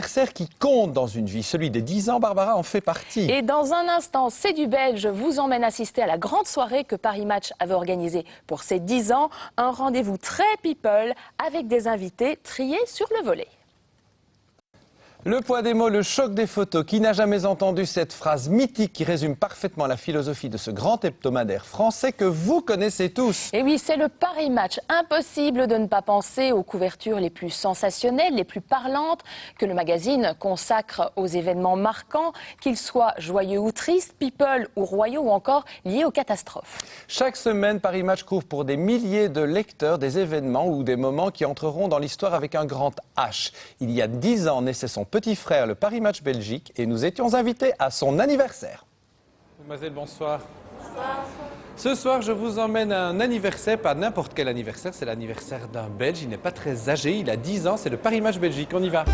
Anniversaire qui compte dans une vie, celui des 10 ans, Barbara en fait partie. Et dans un instant, C'est du Belge vous emmène assister à la grande soirée que Paris Match avait organisée pour ses 10 ans. Un rendez-vous très people avec des invités triés sur le volet. Le poids des mots, le choc des photos. Qui n'a jamais entendu cette phrase mythique qui résume parfaitement la philosophie de ce grand hebdomadaire français que vous connaissez tous? Et oui, c'est le Paris Match. Impossible de ne pas penser aux couvertures les plus sensationnelles, les plus parlantes que le magazine consacre aux événements marquants, qu'ils soient joyeux ou tristes, people ou royaux ou encore liés aux catastrophes. Chaque semaine, Paris Match couvre pour des milliers de lecteurs des événements ou des moments qui entreront dans l'histoire avec un grand H. Il y a 10 ans naissait son petit frère, le Paris Match Belgique, et nous étions invités à son anniversaire. Mademoiselle, bonsoir. Bonsoir. Ce soir, je vous emmène à un anniversaire, pas n'importe quel anniversaire, c'est l'anniversaire d'un Belge. Il n'est pas très âgé, il a 10 ans, c'est le Paris Match Belgique. On y va.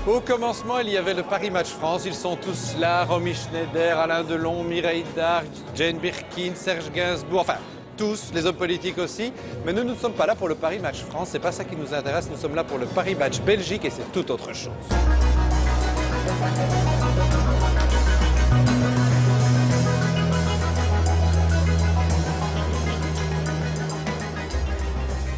Au commencement, il y avait le Paris Match France. Ils sont tous là. Romy Schneider, Alain Delon, Mireille Darc, Jane Birkin, Serge Gainsbourg, enfin tous, les hommes politiques aussi. Mais nous ne sommes pas là pour le Paris Match France. C'est pas ça qui nous intéresse. Nous sommes là pour le Paris Match Belgique et c'est tout autre chose.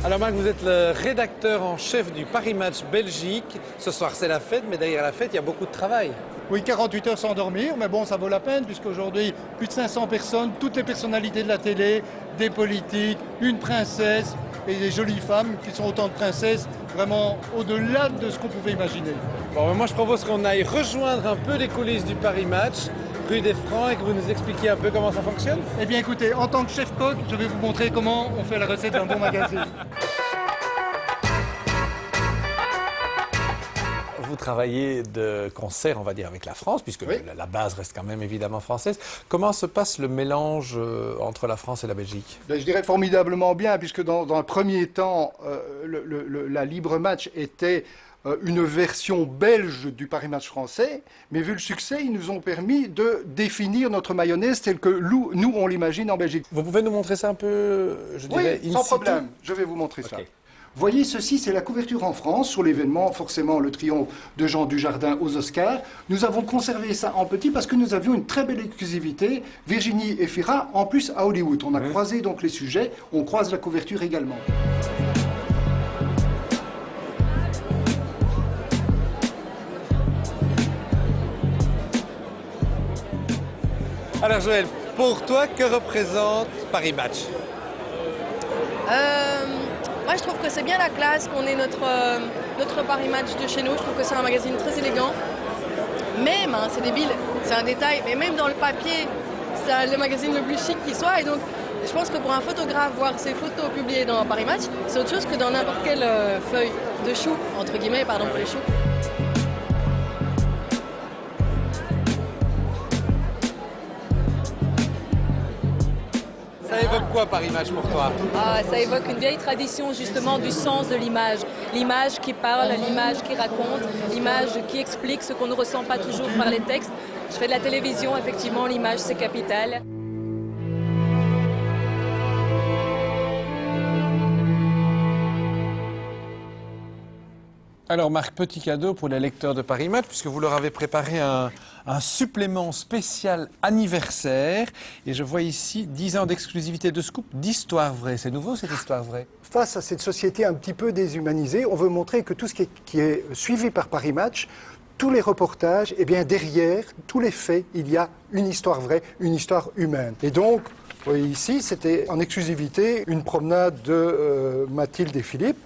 Alors Marc, vous êtes le rédacteur en chef du Paris Match Belgique. Ce soir c'est la fête, mais derrière la fête il y a beaucoup de travail. Oui, 48 heures sans dormir, mais bon, ça vaut la peine puisqu'aujourd'hui, plus de 500 personnes, toutes les personnalités de la télé, des politiques, une princesse et des jolies femmes qui sont autant de princesses, vraiment au-delà de ce qu'on pouvait imaginer. Bon, moi je propose qu'on aille rejoindre un peu les coulisses du Paris Match, rue des Francs, et que vous nous expliquiez un peu comment ça fonctionne. Eh bien écoutez, en tant que chef-coq, je vais vous montrer comment on fait la recette d'un bon magazine. Vous travaillez de concert, on va dire, avec la France, puisque oui, la base reste quand même évidemment française. Comment se passe le mélange entre la France et la Belgique? Je dirais formidablement bien, puisque dans un premier temps, la Libre Match était une version belge du Paris Match français, mais vu le succès, ils nous ont permis de définir notre mayonnaise telle que nous, on l'imagine en Belgique. Vous pouvez nous montrer ça un peu, je dirais, oui, sans problème, je vais vous montrer ça. Voyez, ceci, c'est la couverture en France sur l'événement, forcément le triomphe de Jean Dujardin aux Oscars. Nous avons conservé ça en petit parce que nous avions une très belle exclusivité, Virginie Efira, en plus à Hollywood. On a croisé donc les sujets, on croise la couverture également. Alors Joël, pour toi, que représente Paris Match? Moi, je trouve que c'est bien la classe qu'on ait notre Paris Match de chez nous. Je trouve que c'est un magazine très élégant. Même, hein, c'est débile, c'est un détail, mais même dans le papier, c'est le magazine le plus chic qui soit. Et donc, je pense que pour un photographe, voir ses photos publiées dans Paris Match, c'est autre chose que dans n'importe quelle feuille de chou, entre guillemets, pardon pour les choux. Ça évoque quoi Paris Match pour toi? Ça évoque une vieille tradition justement du sens de l'image. L'image qui parle, l'image qui raconte, l'image qui explique ce qu'on ne ressent pas toujours par les textes. Je fais de la télévision, effectivement, l'image c'est capital. Alors Marc, petit cadeau pour les lecteurs de Paris Match, puisque vous leur avez préparé un supplément spécial anniversaire. Et je vois ici 10 ans d'exclusivité de scoop d'histoire vraie. C'est nouveau cette histoire vraie? Face à cette société un petit peu déshumanisée, on veut montrer que tout ce qui est suivi par Paris Match, tous les reportages, eh bien derrière tous les faits, il y a une histoire vraie, une histoire humaine. Et donc, vous voyez ici, c'était en exclusivité une promenade de Mathilde et Philippe,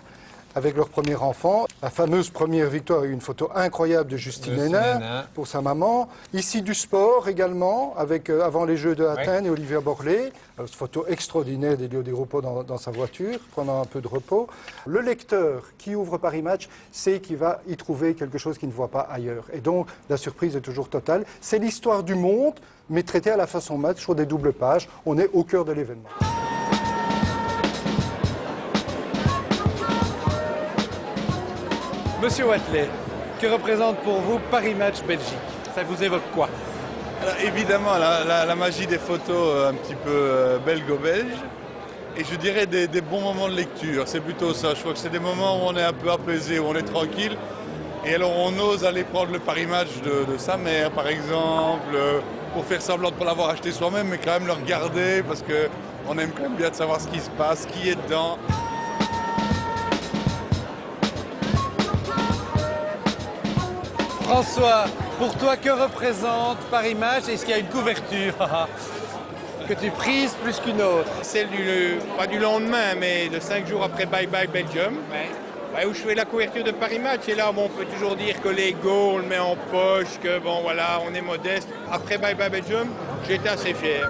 avec leur premier enfant. La fameuse première victoire, une photo incroyable de Justine Hénin pour sa maman. Ici du sport également, avec avant les Jeux de Athènes et Olivier Borlée. Cette photo extraordinaire d'Elio Di Rupo dans sa voiture, prenant un peu de repos. Le lecteur qui ouvre Paris Match sait qu'il va y trouver quelque chose qu'il ne voit pas ailleurs. Et donc la surprise est toujours totale. C'est l'histoire du monde, mais traitée à la façon Match, sur des doubles pages. On est au cœur de l'événement. Monsieur Watley, que représente pour vous Paris Match Belgique? Ça vous évoque quoi? Alors, évidemment, la magie des photos un petit peu belgo-belge. et je dirais des bons moments de lecture. C'est plutôt ça. Je crois que c'est des moments où on est un peu apaisé, où on est tranquille. Et alors on ose aller prendre le Paris Match de sa mère, par exemple, pour faire semblant de ne pas l'avoir acheté soi-même, mais quand même le regarder, parce qu'on aime quand même bien de savoir ce qui se passe, qui est dedans. François, pour toi, que représente Paris Match? Est-ce qu'il y a une couverture que tu prises plus qu'une autre? Celle pas du lendemain, mais de 5 jours après Bye Bye Belgium, où je fais la couverture de Paris Match. Et là, bon, on peut toujours dire que l'ego, on le met en poche, que bon, voilà, on est modeste. Après Bye Bye Belgium, j'étais assez fier.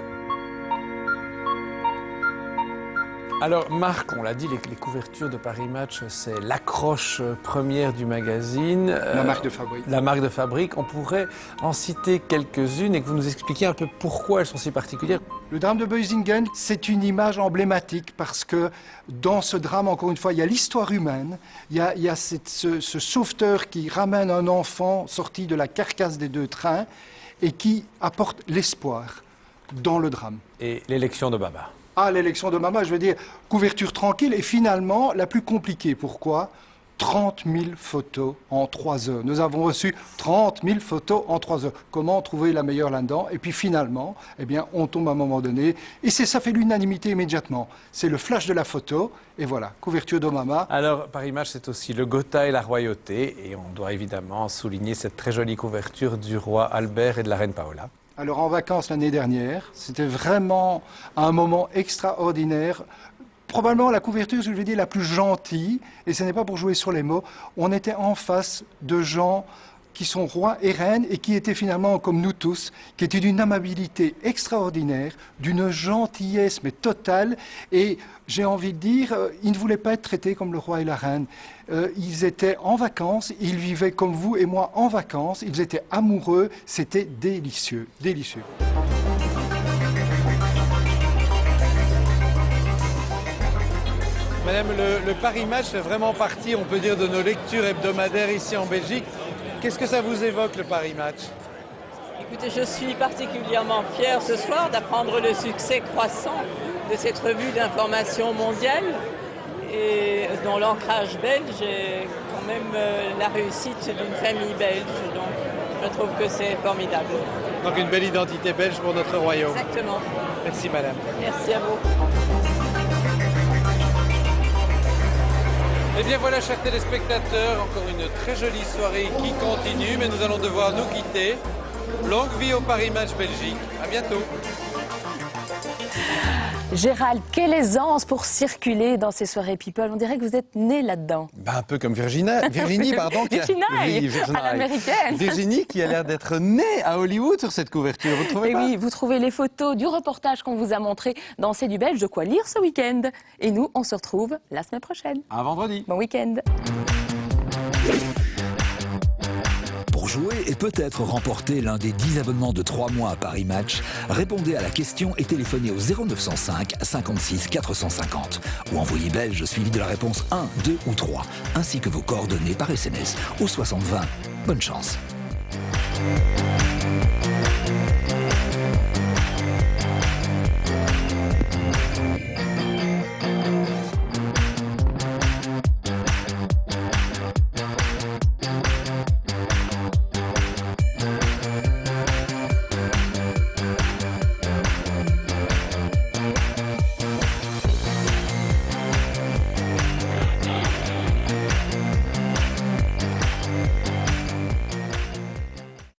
Alors Marc, on l'a dit, les couvertures de Paris Match, c'est l'accroche première du magazine. La marque de fabrique. La marque de fabrique. On pourrait en citer quelques-unes et que vous nous expliquiez un peu pourquoi elles sont si particulières. Le drame de Boesingen, c'est une image emblématique parce que dans ce drame, encore une fois, il y a l'histoire humaine, il y a ce sauveteur qui ramène un enfant sorti de la carcasse des deux trains et qui apporte l'espoir dans le drame. Et l'élection de Baba. Ah, l'élection de Mama, je veux dire, couverture tranquille et finalement la plus compliquée. Pourquoi ? 30 000 photos en 3 heures. Nous avons reçu 30 000 photos en 3 heures. Comment trouver la meilleure là-dedans? Et puis finalement, eh bien, on tombe à un moment donné. Et ça fait l'unanimité immédiatement. C'est le flash de la photo. Et voilà, couverture de Mama. Alors, Paris Match, c'est aussi le Gotha et la royauté. Et on doit évidemment souligner cette très jolie couverture du roi Albert et de la reine Paola. Alors en vacances l'année dernière, c'était vraiment un moment extraordinaire. Probablement la couverture, je vais dire, la plus gentille, et ce n'est pas pour jouer sur les mots. On était en face de gens qui sont rois et reines et qui étaient finalement comme nous tous, qui étaient d'une amabilité extraordinaire, d'une gentillesse mais totale. Et j'ai envie de dire, ils ne voulaient pas être traités comme le roi et la reine. Ils étaient en vacances, ils vivaient comme vous et moi en vacances, ils étaient amoureux, c'était délicieux, délicieux. Madame, le Paris Match fait vraiment partie, on peut dire, de nos lectures hebdomadaires ici en Belgique. Qu'est-ce que ça vous évoque, le Paris Match? Écoutez, je suis particulièrement fière ce soir d'apprendre le succès croissant de cette revue d'information mondiale et dont l'ancrage belge est quand même la réussite d'une famille belge. Donc, je trouve que c'est formidable. Donc une belle identité belge pour notre royaume. Exactement. Merci, madame. Merci à vous. Eh bien voilà, chers téléspectateurs, encore une très jolie soirée qui continue, mais nous allons devoir nous quitter. Longue vie au Paris Match Belgique. À bientôt. Gérald, quelle aisance pour circuler dans ces soirées People. On dirait que vous êtes né là-dedans. Ben, un peu comme Virginie, pardon. Virginie, à l'américaine. Virginie qui a l'air d'être née à Hollywood sur cette couverture, vous trouvez Et pas? oui, vous trouvez les photos du reportage qu'on vous a montré dans C'est du Belge, de quoi lire ce week-end. Et nous, on se retrouve la semaine prochaine. À vendredi. Bon week-end. Pour jouer et peut-être remporter l'un des 10 abonnements de 3 mois à Paris Match, répondez à la question et téléphonez au 0905 56 450 ou envoyez belge suivi de la réponse 1, 2 ou 3, ainsi que vos coordonnées par SMS au 60 20. Bonne chance.